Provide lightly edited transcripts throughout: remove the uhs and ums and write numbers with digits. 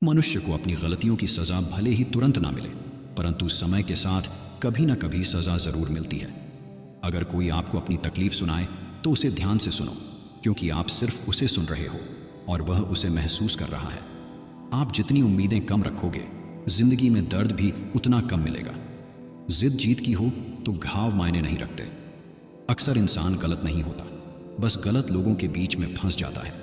मनुष्य को अपनी गलतियों की सजा भले ही तुरंत ना मिले, परंतु समय के साथ कभी ना कभी सजा जरूर मिलती है। अगर कोई आपको अपनी तकलीफ सुनाए तो उसे ध्यान से सुनो, क्योंकि आप सिर्फ उसे सुन रहे हो और वह उसे महसूस कर रहा है। आप जितनी उम्मीदें कम रखोगे, जिंदगी में दर्द भी उतना कम मिलेगा। जिद जीत की हो तो घाव मायने नहीं रखते। अक्सर इंसान गलत नहीं होता, बस गलत लोगों के बीच में फंस जाता है।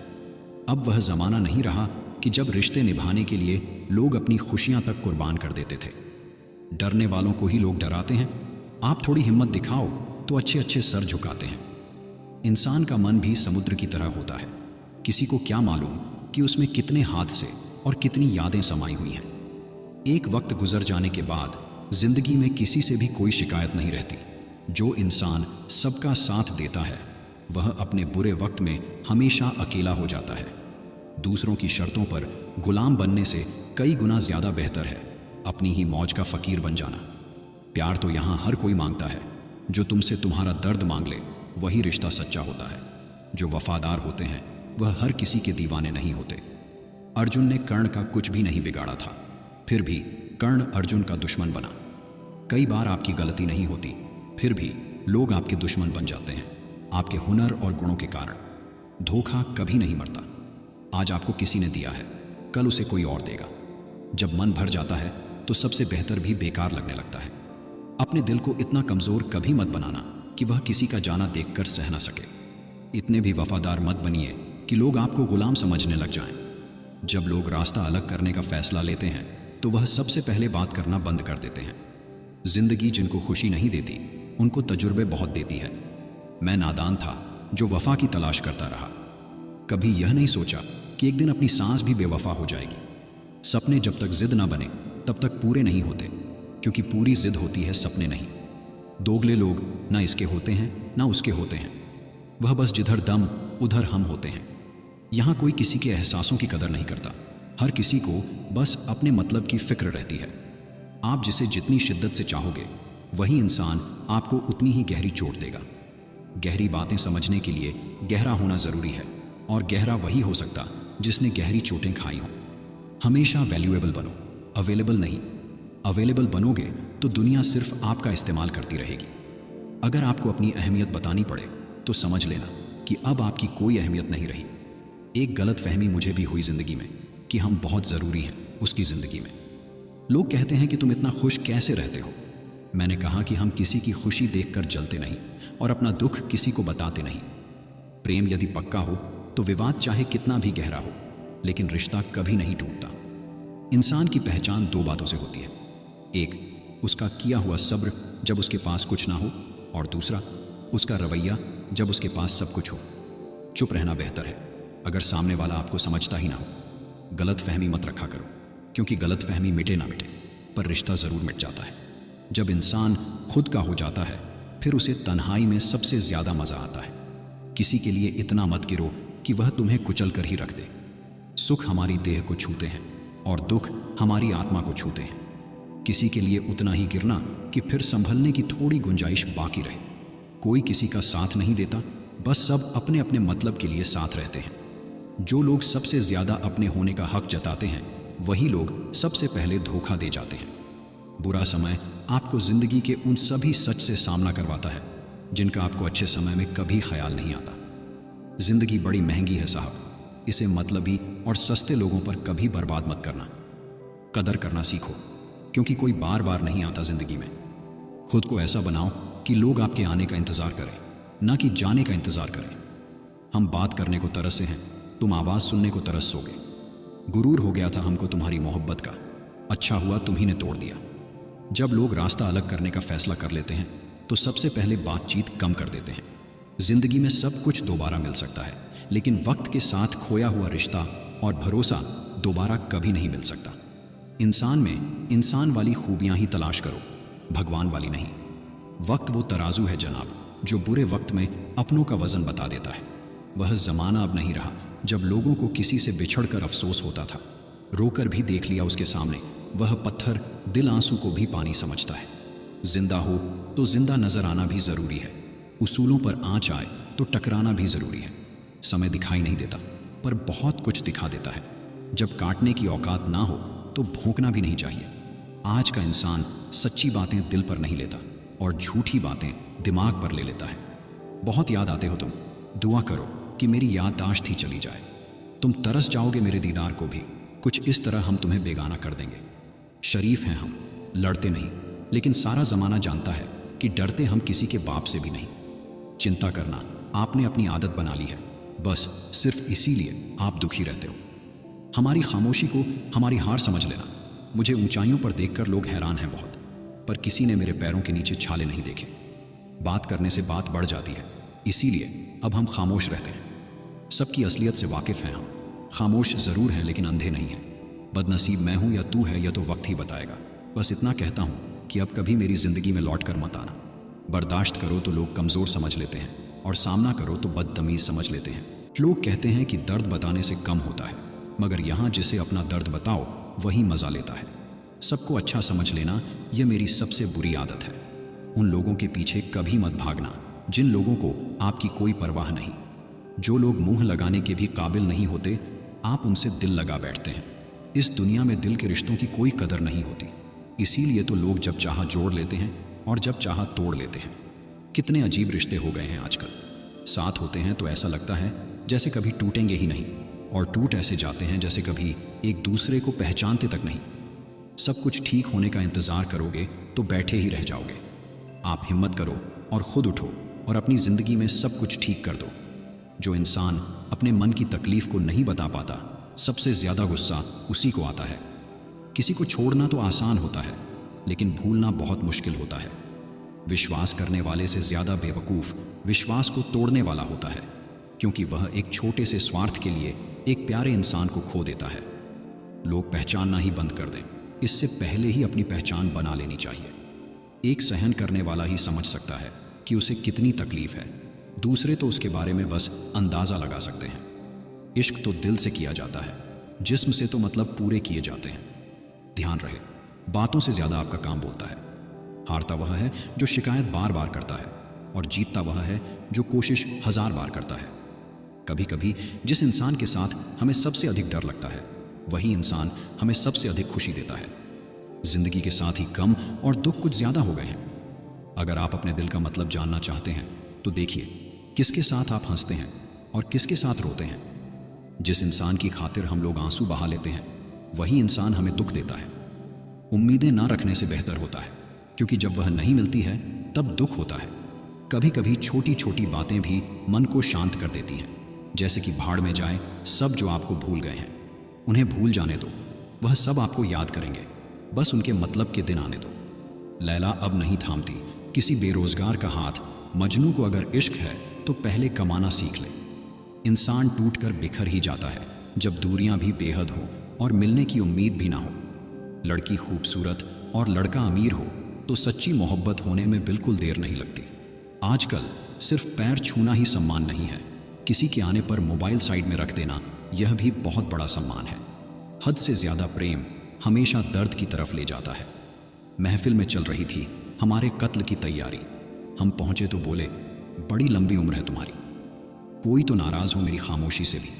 अब वह जमाना नहीं रहा कि जब रिश्ते निभाने के लिए लोग अपनी खुशियां तक कुर्बान कर देते थे। डरने वालों को ही लोग डराते हैं। आप थोड़ी हिम्मत दिखाओ तो अच्छे अच्छे सर झुकाते हैं। इंसान का मन भी समुद्र की तरह होता है। किसी को क्या मालूम कि उसमें कितने हादसे और कितनी यादें समाई हुई हैं। एक वक्त गुजर जाने के बाद जिंदगी में किसी से भी कोई शिकायत नहीं रहती। जो इंसान सबका साथ देता है, वह अपने बुरे वक्त में हमेशा अकेला हो जाता है। दूसरों की शर्तों पर गुलाम बनने से कई गुना ज्यादा बेहतर है अपनी ही मौज का फकीर बन जाना। प्यार तो यहां हर कोई मांगता है। जो तुमसे तुम्हारा दर्द मांग ले, वही रिश्ता सच्चा होता है। जो वफादार होते हैं, वह हर किसी के दीवाने नहीं होते। अर्जुन ने कर्ण का कुछ भी नहीं बिगाड़ा था, फिर भी कर्ण अर्जुन का दुश्मन बना। कई बार आपकी गलती नहीं होती, फिर भी लोग आपके दुश्मन बन जाते हैं, आपके हुनर और गुणों के कारण। धोखा कभी नहीं मरता। आज आपको किसी ने दिया है, कल उसे कोई और देगा। जब मन भर जाता है तो सबसे बेहतर भी बेकार लगने लगता है। अपने दिल को इतना कमजोर कभी मत बनाना कि वह किसी का जाना देखकर सह ना सके। इतने भी वफादार मत बनिए कि लोग आपको गुलाम समझने लग जाएं। जब लोग रास्ता अलग करने का फैसला लेते हैं तो वह सबसे पहले बात करना बंद कर देते हैं। जिंदगी जिनको खुशी नहीं देती, उनको तजुर्बे बहुत देती है। मैं नादान था जो वफा की तलाश करता रहा। कभी यह नहीं सोचा कि एक दिन अपनी सांस भी बेवफा हो जाएगी। सपने जब तक जिद ना बने तब तक पूरे नहीं होते, क्योंकि पूरी जिद होती है, सपने नहीं। दोगले लोग ना इसके होते हैं ना उसके होते हैं। वह बस जिधर दम उधर हम होते हैं। यहां कोई किसी के एहसासों की कदर नहीं करता। हर किसी को बस अपने मतलब की फिक्र रहती है। आप जिसे जितनी शिद्दत से चाहोगे, वही इंसान आपको उतनी ही गहरी चोट देगा। गहरी बातें समझने के लिए गहरा होना जरूरी है, और गहरा वही हो सकता जिसने गहरी चोटें खाई हों। हमेशा वैल्यूएबल बनो, अवेलेबल नहीं। अवेलेबल बनोगे तो दुनिया सिर्फ आपका इस्तेमाल करती रहेगी। अगर आपको अपनी अहमियत बतानी पड़े तो समझ लेना कि अब आपकी कोई अहमियत नहीं रही। एक गलत फहमी मुझे भी हुई जिंदगी में कि हम बहुत ज़रूरी हैं उसकी ज़िंदगी में। लोग कहते हैं कि तुम इतना खुश कैसे रहते हो। मैंने कहा कि हम किसी की खुशी देखकर जलते नहीं और अपना दुख किसी को बताते नहीं। प्रेम यदि पक्का हो तो विवाद चाहे कितना भी गहरा हो, लेकिन रिश्ता कभी नहीं टूटता। इंसान की पहचान दो बातों से होती है। एक, उसका किया हुआ सब्र जब उसके पास कुछ ना हो, और दूसरा, उसका रवैया जब उसके पास सब कुछ हो। चुप रहना बेहतर है अगर सामने वाला आपको समझता ही ना हो। गलत फहमी मत रखा करो, क्योंकि गलत फहमी मिटे ना मिटे, पर रिश्ता ज़रूर मिट जाता है। जब इंसान खुद का हो जाता है, फिर उसे तन्हाई में सबसे ज़्यादा मज़ा आता है। किसी के लिए इतना मत गिरो कि वह तुम्हें कुचल कर ही रख दे। सुख हमारी देह को छूते हैं और दुख हमारी आत्मा को छूते हैं। किसी के लिए उतना ही गिरना कि फिर संभलने की थोड़ी गुंजाइश बाकी रहे। कोई किसी का साथ नहीं देता, बस सब अपने अपने मतलब के लिए साथ रहते हैं। जो लोग सबसे ज्यादा अपने होने का हक जताते हैं, वही लोग सबसे पहले धोखा दे जाते हैं। बुरा समय आपको जिंदगी के उन सभी सच से सामना करवाता है जिनका आपको अच्छे समय में कभी ख्याल नहीं आता। जिंदगी बड़ी महंगी है साहब, इसे मतलबी और सस्ते लोगों पर कभी बर्बाद मत करना। कदर करना सीखो, क्योंकि कोई बार बार नहीं आता जिंदगी में। खुद को ऐसा बनाओ कि लोग आपके आने का इंतजार करें, ना कि जाने का इंतजार करें। हम बात करने को तरसे हैं, तुम आवाज सुनने को तरसोगे। गुरूर हो गया था हमको तुम्हारी मोहब्बत का, अच्छा हुआ तुम्ही ने तोड़ दिया। जब लोग रास्ता अलग करने का फैसला कर लेते हैं तो सबसे पहले बातचीत कम कर देते हैं। जिंदगी में सब कुछ दोबारा मिल सकता है, लेकिन वक्त के साथ खोया हुआ रिश्ता और भरोसा दोबारा कभी नहीं मिल सकता। इंसान में इंसान वाली खूबियां ही तलाश करो, भगवान वाली नहीं। वक्त वो तराजू है जनाब, जो बुरे वक्त में अपनों का वजन बता देता है। वह जमाना अब नहीं रहा जब लोगों को किसी से बिछड़कर अफसोस होता था। रोकर भी देख लिया उसके सामने, वह पत्थर दिल आंसू को भी पानी समझता है। जिंदा हो तो जिंदा नजर आना भी जरूरी है। उसूलों पर आंच आए तो टकराना भी जरूरी है। समय दिखाई नहीं देता, पर बहुत कुछ दिखा देता है। जब काटने की औकात ना हो तो भौंकना भी नहीं चाहिए। आज का इंसान सच्ची बातें दिल पर नहीं लेता और झूठी बातें दिमाग पर ले लेता है। बहुत याद आते हो तुम, दुआ करो कि मेरी याददाश्त ही चली जाए। तुम तरस जाओगे मेरे दीदार को भी, कुछ इस तरह हम तुम्हें बेगाना कर देंगे। शरीफ हैं हम, लड़ते नहीं, लेकिन सारा ज़माना जानता है कि डरते हम किसी के बाप से भी नहीं। चिंता करना आपने अपनी आदत बना ली है, बस सिर्फ इसीलिए आप दुखी रहते हो। हमारी खामोशी को हमारी हार समझ लेना। मुझे ऊंचाइयों पर देखकर लोग हैरान हैं बहुत, पर किसी ने मेरे पैरों के नीचे छाले नहीं देखे। बात करने से बात बढ़ जाती है, इसीलिए अब हम खामोश रहते हैं। सबकी असलियत से वाकिफ़ हैं हम, खामोश ज़रूर हैं लेकिन अंधे नहीं हैं। बदनसीब मैं हूँ या तू है यह तो वक्त ही बताएगा। बस इतना कहता हूँ कि अब कभी मेरी ज़िंदगी में लौट कर मत आना। बर्दाश्त करो तो लोग कमज़ोर समझ लेते हैं और सामना करो तो बदतमीज़ समझ लेते हैं। लोग कहते हैं कि दर्द बताने से कम होता है, मगर यहाँ जिसे अपना दर्द बताओ वही मज़ा लेता है। सबको अच्छा समझ लेना यह मेरी सबसे बुरी आदत है। उन लोगों के पीछे कभी मत भागना जिन लोगों को आपकी कोई परवाह नहीं। जो लोग मुंह लगाने के भी काबिल नहीं होते, आप उनसे दिल लगा बैठते हैं। इस दुनिया में दिल के रिश्तों की कोई कदर नहीं होती, इसीलिए तो लोग जब चाहा जोड़ लेते हैं और जब चाहा तोड़ लेते हैं। कितने अजीब रिश्ते हो गए हैं आजकल। साथ होते हैं तो ऐसा लगता है जैसे कभी टूटेंगे ही नहीं, और टूट ऐसे जाते हैं जैसे कभी एक दूसरे को पहचानते तक नहीं। सब कुछ ठीक होने का इंतज़ार करोगे तो बैठे ही रह जाओगे। आप हिम्मत करो और ख़ुद उठो और अपनी ज़िंदगी में सब कुछ ठीक कर दो। जो इंसान अपने मन की तकलीफ़ को नहीं बता पाता, सबसे ज़्यादा गुस्सा उसी को आता है। किसी को छोड़ना तो आसान होता है, लेकिन भूलना बहुत मुश्किल होता है। विश्वास करने वाले से ज़्यादा बेवकूफ़ विश्वास को तोड़ने वाला होता है, क्योंकि वह एक छोटे से स्वार्थ के लिए एक प्यारे इंसान को खो देता है। लोग पहचानना ही बंद कर दें, इससे पहले ही अपनी पहचान बना लेनी चाहिए। एक सहन करने वाला ही समझ सकता है कि उसे कितनी तकलीफ़ है, दूसरे तो उसके बारे में बस अंदाज़ा लगा सकते हैं। इश्क तो दिल से किया जाता है, जिस्म से तो मतलब पूरे किए जाते हैं। ध्यान रहे, बातों से ज़्यादा आपका काम बोलता है। हारता वह है जो शिकायत बार बार करता है, और जीतता वह है जो कोशिश 1000 बार करता है। कभी कभी जिस इंसान के साथ हमें सबसे अधिक डर लगता है, वही इंसान हमें सबसे अधिक खुशी देता है। जिंदगी के साथ ही गम और दुख कुछ ज़्यादा हो गए हैं। अगर आप अपने दिल का मतलब जानना चाहते हैं तो देखिए किसके साथ आप हंसते हैं और किसके साथ रोते हैं। जिस इंसान की खातिर हम लोग आंसू बहा लेते हैं, वही इंसान हमें दुख देता है। उम्मीदें ना रखने से बेहतर होता है, क्योंकि जब वह नहीं मिलती है तब दुख होता है। कभी कभी छोटी छोटी बातें भी मन को शांत कर देती हैं, जैसे कि भाड़ में जाए सब जो आपको भूल गए हैं, उन्हें भूल जाने दो, वह सब आपको याद करेंगे, बस उनके मतलब के दिन आने दो। लैला अब नहीं थामती किसी बेरोजगार का हाथ। मजनू को अगर इश्क है तो पहले कमाना सीख ले। इंसान टूट कर बिखर ही जाता है जब दूरियां भी बेहद हो और मिलने की उम्मीद भी ना हो। लड़की खूबसूरत और लड़का अमीर हो तो सच्ची मोहब्बत होने में बिल्कुल देर नहीं लगती। आजकल सिर्फ पैर छूना ही सम्मान नहीं है, किसी के आने पर मोबाइल साइड में रख देना यह भी बहुत बड़ा सम्मान है। हद से ज़्यादा प्रेम हमेशा दर्द की तरफ ले जाता है। महफिल में चल रही थी हमारे कत्ल की तैयारी। हम पहुंचे तो बोले, बड़ी लंबी उम्र है तुम्हारी। कोई तो नाराज़ हो मेरी खामोशी से भी,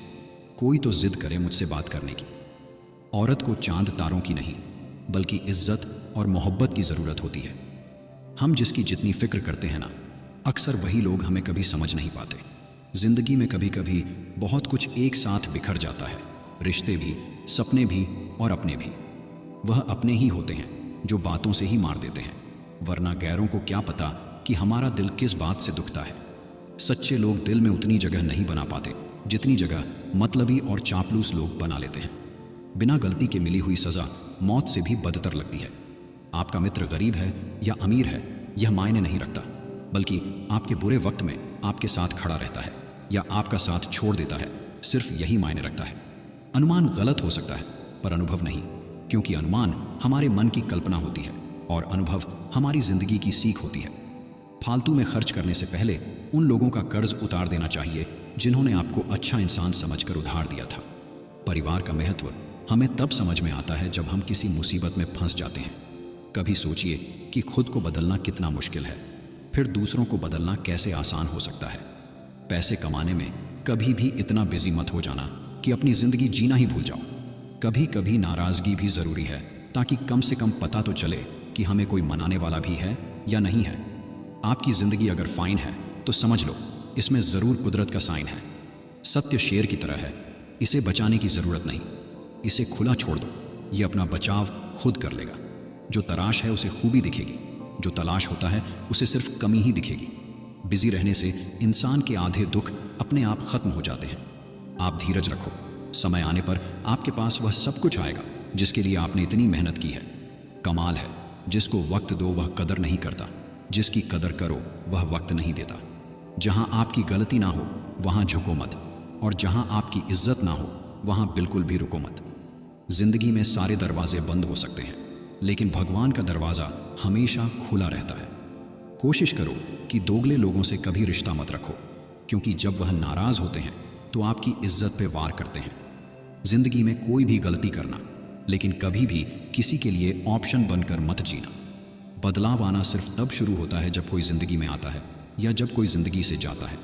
कोई तो जिद करे मुझसे बात करने की। औरत को चांद तारों की नहीं, बल्कि इज्जत और मोहब्बत की ज़रूरत होती है। हम जिसकी जितनी फ़िक्र करते हैं ना, अक्सर वही लोग हमें कभी समझ नहीं पाते। ज़िंदगी में कभी कभी बहुत कुछ एक साथ बिखर जाता है, रिश्ते भी, सपने भी और अपने भी। वह अपने ही होते हैं जो बातों से ही मार देते हैं, वरना गैरों को क्या पता कि हमारा दिल किस बात से दुखता है। सच्चे लोग दिल में उतनी जगह नहीं बना पाते जितनी जगह मतलबी और चापलूस लोग बना लेते हैं। बिना गलती के मिली हुई सज़ा मौत से भी बदतर लगती है। आपका मित्र गरीब है या अमीर है यह मायने नहीं रखता, बल्कि आपके बुरे वक्त में आपके साथ खड़ा रहता है या आपका साथ छोड़ देता है, सिर्फ यही मायने रखता है। अनुमान गलत हो सकता है पर अनुभव नहीं, क्योंकि अनुमान हमारे मन की कल्पना होती है और अनुभव हमारी जिंदगी की सीख होती है। फालतू में खर्च करने से पहले उन लोगों का कर्ज उतार देना चाहिए जिन्होंने आपको अच्छा इंसान समझकर उधार दिया था। परिवार का महत्व हमें तब समझ में आता है जब हम किसी मुसीबत में फंस जाते हैं। कभी सोचिए कि खुद को बदलना कितना मुश्किल है, फिर दूसरों को बदलना कैसे आसान हो सकता है। पैसे कमाने में कभी भी इतना बिजी मत हो जाना कि अपनी ज़िंदगी जीना ही भूल जाओ। कभी कभी नाराज़गी भी ज़रूरी है, ताकि कम से कम पता तो चले कि हमें कोई मनाने वाला भी है या नहीं है। आपकी ज़िंदगी अगर फाइन है तो समझ लो, इसमें ज़रूर कुदरत का साइन है। सत्य शेर की तरह है, इसे बचाने की ज़रूरत नहीं, इसे खुला छोड़ दो, ये अपना बचाव खुद कर लेगा। जो तराश है उसे खूबी दिखेगी, जो तलाश होता है उसे सिर्फ कमी ही दिखेगी। बिजी रहने से इंसान के आधे दुख अपने आप खत्म हो जाते हैं। आप धीरज रखो, समय आने पर आपके पास वह सब कुछ आएगा जिसके लिए आपने इतनी मेहनत की है। कमाल है, जिसको वक्त दो वह कदर नहीं करता, जिसकी कदर करो वह वक्त नहीं देता। जहां आपकी गलती ना हो वहां झुको मत, और जहां आपकी इज्जत ना हो वहां बिल्कुल भी रुको मत। जिंदगी में सारे दरवाजे बंद हो सकते हैं, लेकिन भगवान का दरवाज़ा हमेशा खुला रहता है। कोशिश करो कि दोगले लोगों से कभी रिश्ता मत रखो, क्योंकि जब वह नाराज़ होते हैं तो आपकी इज्जत पे वार करते हैं। जिंदगी में कोई भी गलती करना, लेकिन कभी भी किसी के लिए ऑप्शन बनकर मत जीना। बदलाव आना सिर्फ तब शुरू होता है जब कोई जिंदगी में आता है या जब कोई जिंदगी से जाता है।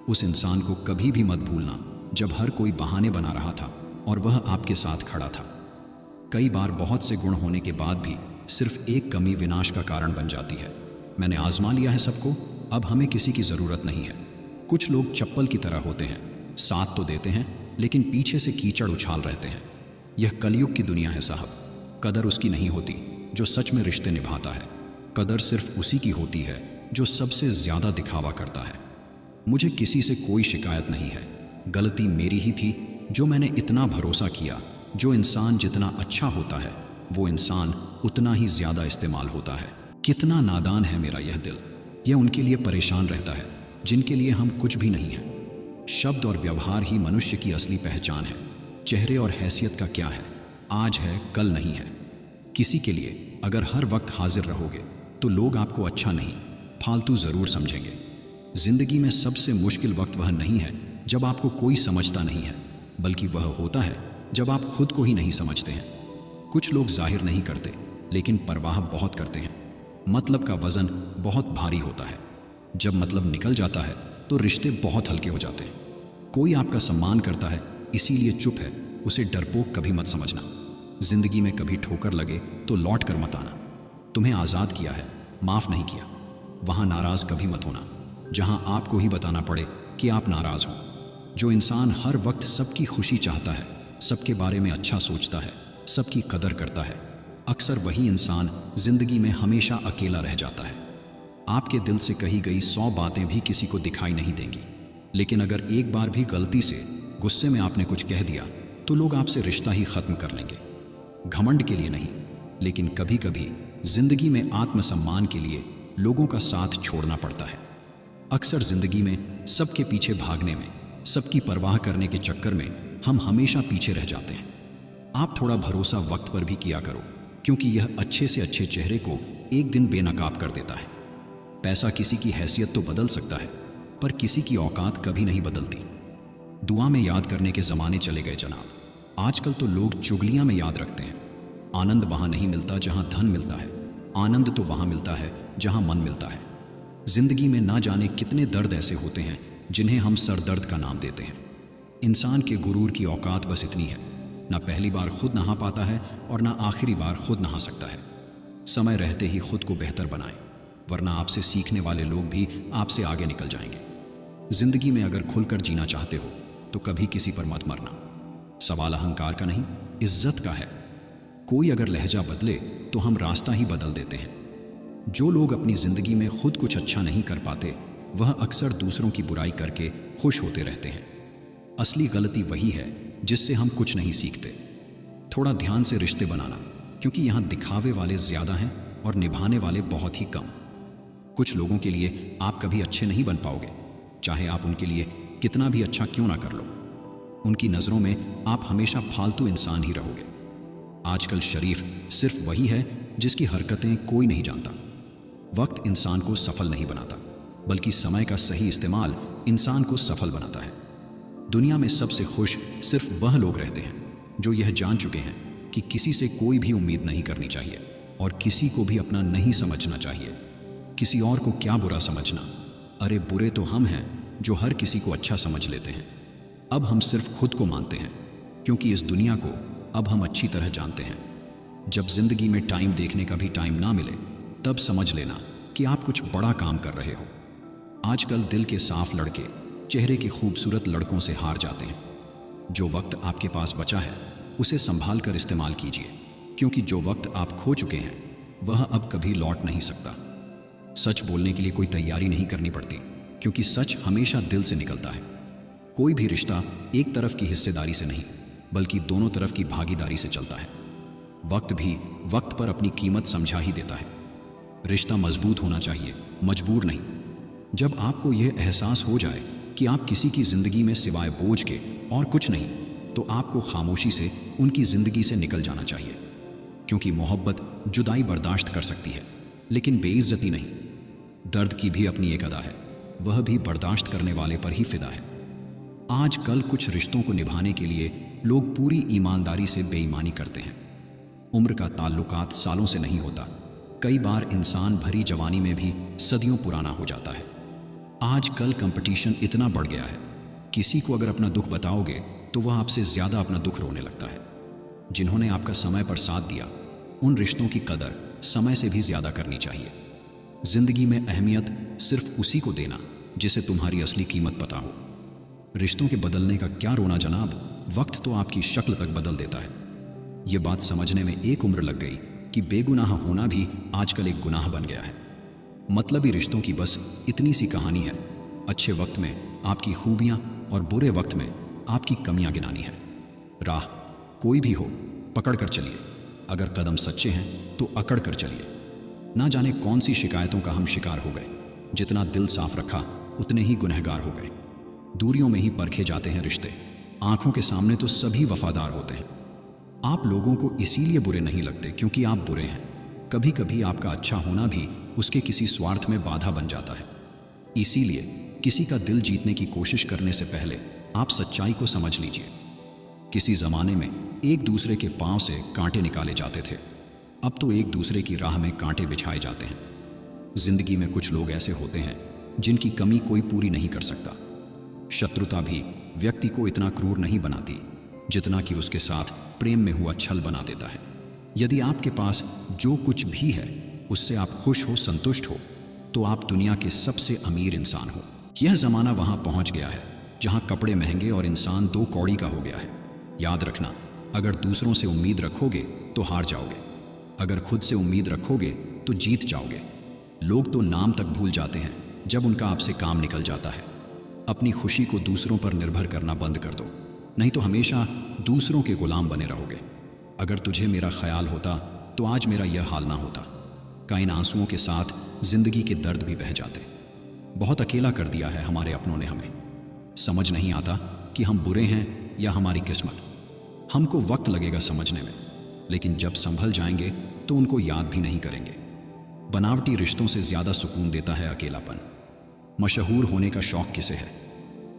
उस इंसान को कभी भी मत भूलना जब हर कोई बहाने बना रहा था और वह आपके साथ खड़ा था। कई बार बहुत से गुण होने के बाद भी सिर्फ एक कमी विनाश का कारण बन जाती है। मैंने आजमा लिया है सबको, अब हमें किसी की ज़रूरत नहीं है। कुछ लोग चप्पल की तरह होते हैं, साथ तो देते हैं लेकिन पीछे से कीचड़ उछाल रहते हैं। यह कलयुग की दुनिया है साहब। कदर उसकी नहीं होती जो सच में रिश्ते निभाता है, कदर सिर्फ उसी की होती है जो सबसे ज़्यादा दिखावा करता है। मुझे किसी से कोई शिकायत नहीं है, गलती मेरी ही थी जो मैंने इतना भरोसा किया। जो इंसान जितना अच्छा होता है वो इंसान उतना ही ज़्यादा इस्तेमाल होता है। कितना नादान है मेरा यह दिल, यह उनके लिए परेशान रहता है जिनके लिए हम कुछ भी नहीं हैं। शब्द और व्यवहार ही मनुष्य की असली पहचान है। चेहरे और हैसियत का क्या है, आज है कल नहीं है। किसी के लिए अगर हर वक्त हाजिर रहोगे तो लोग आपको अच्छा नहीं, फालतू ज़रूर समझेंगे। जिंदगी में सबसे मुश्किल वक्त वह नहीं है जब आपको कोई समझता नहीं है, बल्कि वह होता है जब आप खुद को ही नहीं समझते हैं। कुछ लोग जाहिर नहीं करते लेकिन परवाह बहुत करते हैं। मतलब का वजन बहुत भारी होता है, जब मतलब निकल जाता है तो रिश्ते बहुत हल्के हो जाते हैं। कोई आपका सम्मान करता है इसीलिए चुप है, उसे डरपोक कभी मत समझना। जिंदगी में कभी ठोकर लगे तो लौट कर मत आना। तुम्हें आज़ाद किया है, माफ़ नहीं किया। वहाँ नाराज़ कभी मत होना जहाँ आपको ही बताना पड़े कि आप नाराज़ हो। जो इंसान हर वक्त सबकी खुशी चाहता है, सबके बारे में अच्छा सोचता है, सबकी कदर करता है, अक्सर वही इंसान जिंदगी में हमेशा अकेला रह जाता है। आपके दिल से कही गई 100 बातें भी किसी को दिखाई नहीं देंगी, लेकिन अगर एक बार भी गलती से गुस्से में आपने कुछ कह दिया तो लोग आपसे रिश्ता ही खत्म कर लेंगे। घमंड के लिए नहीं, लेकिन कभी कभी जिंदगी में आत्मसम्मान के लिए लोगों का साथ छोड़ना पड़ता है। अक्सर जिंदगी में सबके पीछे भागने में, सबकी परवाह करने के चक्कर में हम हमेशा पीछे रह जाते हैं। आप थोड़ा भरोसा वक्त पर भी किया करो, क्योंकि यह अच्छे से अच्छे चेहरे को एक दिन बेनकाब कर देता है। पैसा किसी की हैसियत तो बदल सकता है, पर किसी की औकात कभी नहीं बदलती। दुआ में याद करने के ज़माने चले गए जनाब। आजकल तो लोग चुगलियां में याद रखते हैं। आनंद वहां नहीं मिलता जहां धन मिलता है, आनंद तो वहां मिलता है जहां मन मिलता है। जिंदगी में ना जाने कितने दर्द ऐसे होते हैं जिन्हें हम सरदर्द का नाम देते हैं। इंसान के गुरूर की औकात बस इतनी है, ना पहली बार खुद नहा पाता है और ना आखिरी बार खुद नहा सकता है। समय रहते ही खुद को बेहतर बनाएं, वरना आपसे सीखने वाले लोग भी आपसे आगे निकल जाएंगे। जिंदगी में अगर खुलकर जीना चाहते हो तो कभी किसी पर मत मरना। सवाल अहंकार का नहीं, इज्जत का है। कोई अगर लहजा बदले तो हम रास्ता ही बदल देते हैं। जो लोग अपनी जिंदगी में खुद कुछ अच्छा नहीं कर पाते, वह अक्सर दूसरों की बुराई करके खुश होते रहते हैं। असली गलती वही है जिससे हम कुछ नहीं सीखते। थोड़ा ध्यान से रिश्ते बनाना, क्योंकि यहाँ दिखावे वाले ज्यादा हैं और निभाने वाले बहुत ही कम। कुछ लोगों के लिए आप कभी अच्छे नहीं बन पाओगे, चाहे आप उनके लिए कितना भी अच्छा क्यों ना कर लो। उनकी नज़रों में आप हमेशा फालतू इंसान ही रहोगे। आजकल शरीफ सिर्फ वही है जिसकी हरकतें कोई नहीं जानता। वक्त इंसान को सफल नहीं बनाता, बल्कि समय का सही इस्तेमाल इंसान को सफल बनाता है। दुनिया में सबसे खुश सिर्फ वह लोग रहते हैं जो यह जान चुके हैं कि किसी से कोई भी उम्मीद नहीं करनी चाहिए और किसी को भी अपना नहीं समझना चाहिए। किसी और को क्या बुरा समझना, अरे बुरे तो हम हैं जो हर किसी को अच्छा समझ लेते हैं। अब हम सिर्फ खुद को मानते हैं, क्योंकि इस दुनिया को अब हम अच्छी तरह जानते हैं। जब जिंदगी में टाइम देखने का भी टाइम ना मिले, तब समझ लेना कि आप कुछ बड़ा काम कर रहे हो। आजकल दिल के साफ लड़के चेहरे के खूबसूरत लड़कों से हार जाते हैं। जो वक्त आपके पास बचा है उसे संभाल कर इस्तेमाल कीजिए, क्योंकि जो वक्त आप खो चुके हैं वह अब कभी लौट नहीं सकता। सच बोलने के लिए कोई तैयारी नहीं करनी पड़ती, क्योंकि सच हमेशा दिल से निकलता है। कोई भी रिश्ता एक तरफ की हिस्सेदारी से नहीं, बल्कि दोनों तरफ की भागीदारी से चलता है। वक्त भी वक्त पर अपनी कीमत समझा ही देता है। रिश्ता मजबूत होना चाहिए, मजबूर नहीं। जब आपको यह एहसास हो जाए कि आप किसी की जिंदगी में सिवाय बोझ के और कुछ नहीं, तो आपको खामोशी से उनकी जिंदगी से निकल जाना चाहिए, क्योंकि मोहब्बत जुदाई बर्दाश्त कर सकती है, लेकिन बेइज्जती नहीं। दर्द की भी अपनी एक अदा है, वह भी बर्दाश्त करने वाले पर ही फिदा है। आजकल कुछ रिश्तों को निभाने के लिए लोग पूरी ईमानदारी से बेईमानी करते हैं। उम्र का ताल्लुकात सालों से नहीं होता, कई बार इंसान भरी जवानी में भी सदियों पुराना हो जाता है। आजकल कंपटीशन इतना बढ़ गया है, किसी को अगर अपना दुख बताओगे तो वह आपसे ज्यादा अपना दुख रोने लगता है। जिन्होंने आपका समय पर साथ दिया, उन रिश्तों की कदर समय से भी ज्यादा करनी चाहिए। जिंदगी में अहमियत सिर्फ उसी को देना जिसे तुम्हारी असली कीमत पता हो। रिश्तों के बदलने का क्या रोना जनाब, वक्त तो आपकी शक्ल तक बदल देता है। ये बात समझने में एक उम्र लग गई कि बेगुनाह होना भी आजकल एक गुनाह बन गया है। मतलबी रिश्तों की बस इतनी सी कहानी है, अच्छे वक्त में आपकी खूबियां और बुरे वक्त में आपकी कमियां गिनानी है। राह कोई भी हो, पकड़ कर चलिए। अगर कदम सच्चे हैं तो अकड़ कर चलिए। ना जाने कौन सी शिकायतों का हम शिकार हो गए। जितना दिल साफ रखा उतने ही गुनहगार हो गए। दूरियों में ही परखे जाते हैं रिश्ते, आंखों के सामने तो सभी वफादार होते हैं। आप लोगों को इसीलिए बुरे नहीं लगते क्योंकि आप बुरे हैं। कभी कभी आपका अच्छा होना भी उसके किसी स्वार्थ में बाधा बन जाता है। इसीलिए किसी का दिल जीतने की कोशिश करने से पहले आप सच्चाई को समझ लीजिए। किसी जमाने में एक दूसरे के पांव से कांटे निकाले जाते थे, अब तो एक दूसरे की राह में कांटे बिछाए जाते हैं। जिंदगी में कुछ लोग ऐसे होते हैं जिनकी कमी कोई पूरी नहीं कर सकता। शत्रुता भी व्यक्ति को इतना क्रूर नहीं बनाती जितना कि उसके साथ प्रेम में हुआ छल बना देता है। यदि आपके पास जो कुछ भी है उससे आप खुश हो, संतुष्ट हो, तो आप दुनिया के सबसे अमीर इंसान हो। यह जमाना वहां पहुंच गया है जहां कपड़े महंगे और इंसान दो कौड़ी का हो गया है। याद रखना, अगर दूसरों से उम्मीद रखोगे तो हार जाओगे, अगर खुद से उम्मीद रखोगे तो जीत जाओगे। लोग तो नाम तक भूल जाते हैं जब उनका आपसे काम निकल जाता है। अपनी खुशी को दूसरों पर निर्भर करना बंद कर दो, नहीं तो हमेशा दूसरों के गुलाम बने रहोगे। अगर तुझे मेरा ख्याल होता तो आज मेरा यह हाल ना होता। का इन आंसुओं के साथ जिंदगी के दर्द भी बह जाते। बहुत अकेला कर दिया है हमारे अपनों ने हमें। समझ नहीं आता कि हम बुरे हैं या हमारी किस्मत। हमको वक्त लगेगा समझने में, लेकिन जब संभल जाएंगे तो उनको याद भी नहीं करेंगे। बनावटी रिश्तों से ज्यादा सुकून देता है अकेलापन। मशहूर होने का शौक किसे है?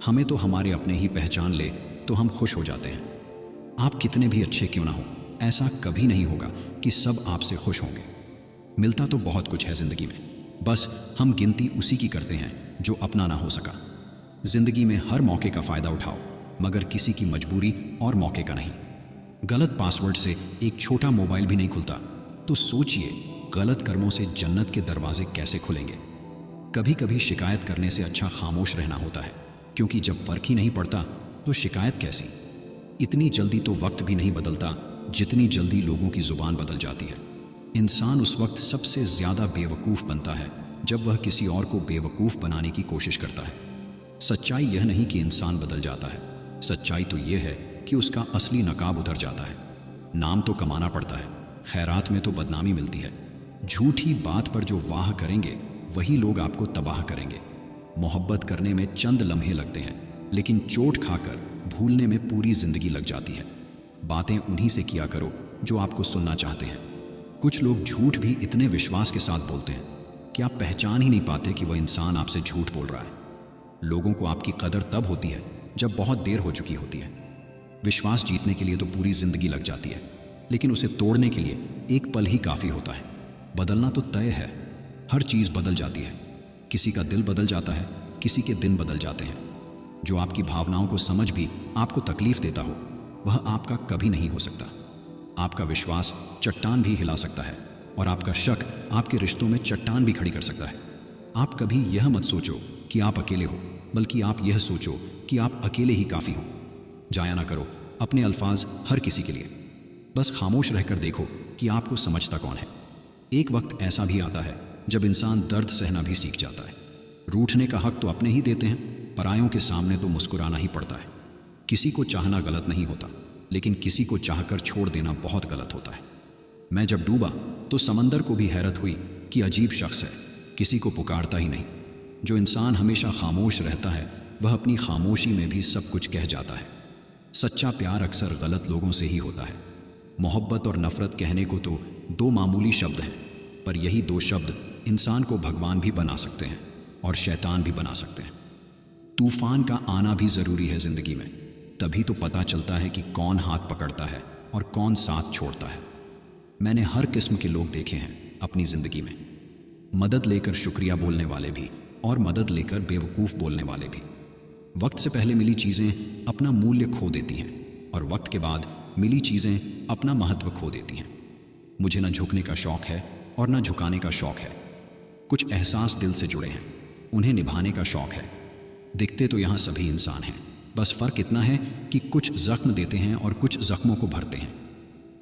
हमें तो हमारे अपने ही पहचान ले तो हम खुश हो जाते हैं। आप कितने भी अच्छे क्यों ना हो, ऐसा कभी नहीं होगा कि सब आपसे खुश होंगे। मिलता तो बहुत कुछ है जिंदगी में, बस हम गिनती उसी की करते हैं जो अपना ना हो सका। जिंदगी में हर मौके का फायदा उठाओ, मगर किसी की मजबूरी और मौके का नहीं। गलत पासवर्ड से एक छोटा मोबाइल भी नहीं खुलता, तो सोचिए गलत कर्मों से जन्नत के दरवाजे कैसे खुलेंगे। कभी कभी शिकायत करने से अच्छा खामोश रहना होता है, क्योंकि जब फर्क ही नहीं पड़ता तो शिकायत कैसी। इतनी जल्दी तो वक्त भी नहीं बदलता जितनी जल्दी लोगों की जुबान बदल जाती है। इंसान उस वक्त सबसे ज्यादा बेवकूफ बनता है जब वह किसी और को बेवकूफ बनाने की कोशिश करता है। सच्चाई यह नहीं कि इंसान बदल जाता है, सच्चाई तो यह है कि उसका असली नकाब उतर जाता है। नाम तो कमाना पड़ता है, खैरात में तो बदनामी मिलती है। झूठी बात पर जो वाह करेंगे वही लोग आपको तबाह करेंगे। मोहब्बत करने में चंद लम्हे लगते हैं, लेकिन चोट खाकर भूलने में पूरी जिंदगी लग जाती है। बातें उन्हीं से किया करो जो आपको सुनना चाहते हैं। कुछ लोग झूठ भी इतने विश्वास के साथ बोलते हैं कि आप पहचान ही नहीं पाते कि वह इंसान आपसे झूठ बोल रहा है। लोगों को आपकी कदर तब होती है जब बहुत देर हो चुकी होती है। विश्वास जीतने के लिए तो पूरी जिंदगी लग जाती है, लेकिन उसे तोड़ने के लिए एक पल ही काफी होता है। बदलना तो तय है, हर चीज बदल जाती है। किसी का दिल बदल जाता है, किसी के दिन बदल जाते हैं। जो आपकी भावनाओं को समझ भी आपको तकलीफ देता हो, वह आपका कभी नहीं हो सकता। आपका विश्वास चट्टान भी हिला सकता है और आपका शक आपके रिश्तों में चट्टान भी खड़ी कर सकता है। आप कभी यह मत सोचो कि आप अकेले हो, बल्कि आप यह सोचो कि आप अकेले ही काफ़ी हो। जाया ना करो अपने अल्फाज हर किसी के लिए। बस खामोश रहकर देखो कि आपको समझता कौन है। एक वक्त ऐसा भी आता है जब इंसान दर्द सहना भी सीख जाता है। रूठने का हक तो अपने ही देते हैं, परायों के सामने तो मुस्कुराना ही पड़ता है। किसी को चाहना गलत नहीं होता, लेकिन किसी को चाहकर छोड़ देना बहुत गलत होता है। मैं जब डूबा तो समंदर को भी हैरत हुई कि अजीब शख्स है, किसी को पुकारता ही नहीं। जो इंसान हमेशा खामोश रहता है वह अपनी खामोशी में भी सब कुछ कह जाता है। सच्चा प्यार अक्सर गलत लोगों से ही होता है। मोहब्बत और नफरत कहने को तो दो मामूली शब्द हैं, पर यही दो शब्द इंसान को भगवान भी बना सकते हैं और शैतान भी बना सकते हैं। तूफान का आना भी ज़रूरी है ज़िंदगी में, तभी तो पता चलता है कि कौन हाथ पकड़ता है और कौन साथ छोड़ता है। मैंने हर किस्म के लोग देखे हैं अपनी ज़िंदगी में, मदद लेकर शुक्रिया बोलने वाले भी और मदद लेकर बेवकूफ़ बोलने वाले भी। वक्त से पहले मिली चीज़ें अपना मूल्य खो देती हैं और वक्त के बाद मिली चीज़ें अपना महत्व खो देती हैं। मुझे न झुकने का शौक़ है और न झुकाने का शौक़ है। कुछ एहसास दिल से जुड़े हैं, उन्हें निभाने का शौक़ है। दिखते तो यहाँ सभी इंसान हैं, बस फ़र्क इतना है कि कुछ ज़ख्म देते हैं और कुछ ज़ख्मों को भरते हैं।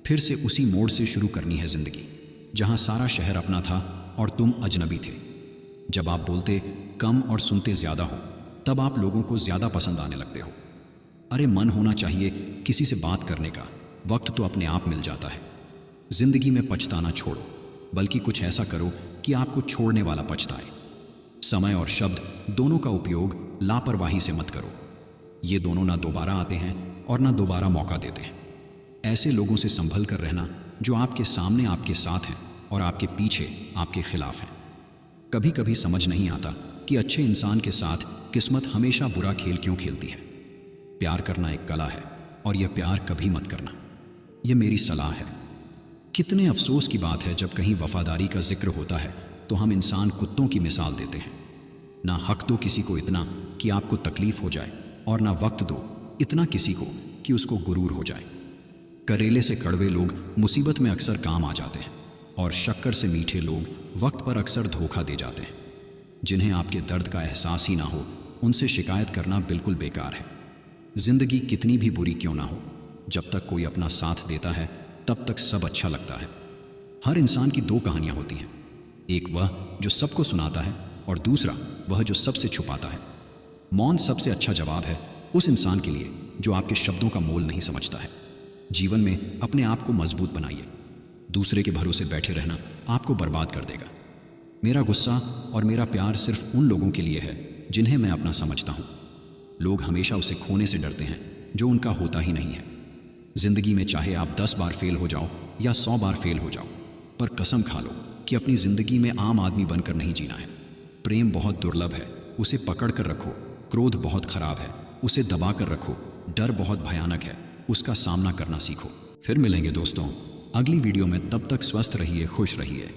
फिर से उसी मोड़ से शुरू करनी है ज़िंदगी, जहाँ सारा शहर अपना था और तुम अजनबी थे। जब आप बोलते कम और सुनते ज़्यादा हो, तब आप लोगों को ज़्यादा पसंद आने लगते हो। अरे मन होना चाहिए किसी से बात करने का, वक्त तो अपने आप मिल जाता है। ज़िंदगी में पछताना छोड़ो, बल्कि कुछ ऐसा करो कि आपको छोड़ने वाला पछताए। समय और शब्द दोनों का उपयोग लापरवाही से मत करो। ये दोनों ना दोबारा आते हैं और ना दोबारा मौका देते हैं। ऐसे लोगों से संभल कर रहना जो आपके सामने आपके साथ हैं और आपके पीछे आपके खिलाफ हैं। कभी कभी समझ नहीं आता कि अच्छे इंसान के साथ किस्मत हमेशा बुरा खेल क्यों खेलती है। प्यार करना एक कला है और यह प्यार कभी मत करना, यह मेरी सलाह है। कितने अफसोस की बात है जब कहीं वफादारी का जिक्र होता है तो हम इंसान कुत्तों की मिसाल देते हैं। ना हक दो किसी को इतना कि आपको तकलीफ हो जाए, और ना वक्त दो इतना किसी को कि उसको गुरूर हो जाए। करेले से कड़वे लोग मुसीबत में अक्सर काम आ जाते हैं और शक्कर से मीठे लोग वक्त पर अक्सर धोखा दे जाते हैं। जिन्हें आपके दर्द का एहसास ही ना हो, उनसे शिकायत करना बिल्कुल बेकार है। जिंदगी कितनी भी बुरी क्यों ना हो, जब तक कोई अपना साथ देता है तब तक सब अच्छा लगता है। हर इंसान की दो कहानियां होती हैं, एक वह जो सबको सुनाता है और दूसरा वह जो सबसे छुपाता है। मौन सबसे अच्छा जवाब है उस इंसान के लिए जो आपके शब्दों का मोल नहीं समझता है। जीवन में अपने आप को मजबूत बनाइए, दूसरे के भरोसे बैठे रहना आपको बर्बाद कर देगा। मेरा गुस्सा और मेरा प्यार सिर्फ उन लोगों के लिए है जिन्हें मैं अपना समझता हूँ। लोग हमेशा उसे खोने से डरते हैं जो उनका होता ही नहीं है। जिंदगी में चाहे आप 10 बार फेल हो जाओ या 100 बार फेल हो जाओ, पर कसम खा लो कि अपनी जिंदगी में आम आदमी बनकर नहीं जीना है। प्रेम बहुत दुर्लभ है, उसे पकड़ कर रखो। क्रोध बहुत खराब है, उसे दबा कर रखो। डर बहुत भयानक है, उसका सामना करना सीखो। फिर मिलेंगे दोस्तों अगली वीडियो में, तब तक स्वस्थ रहिए, खुश रहिए।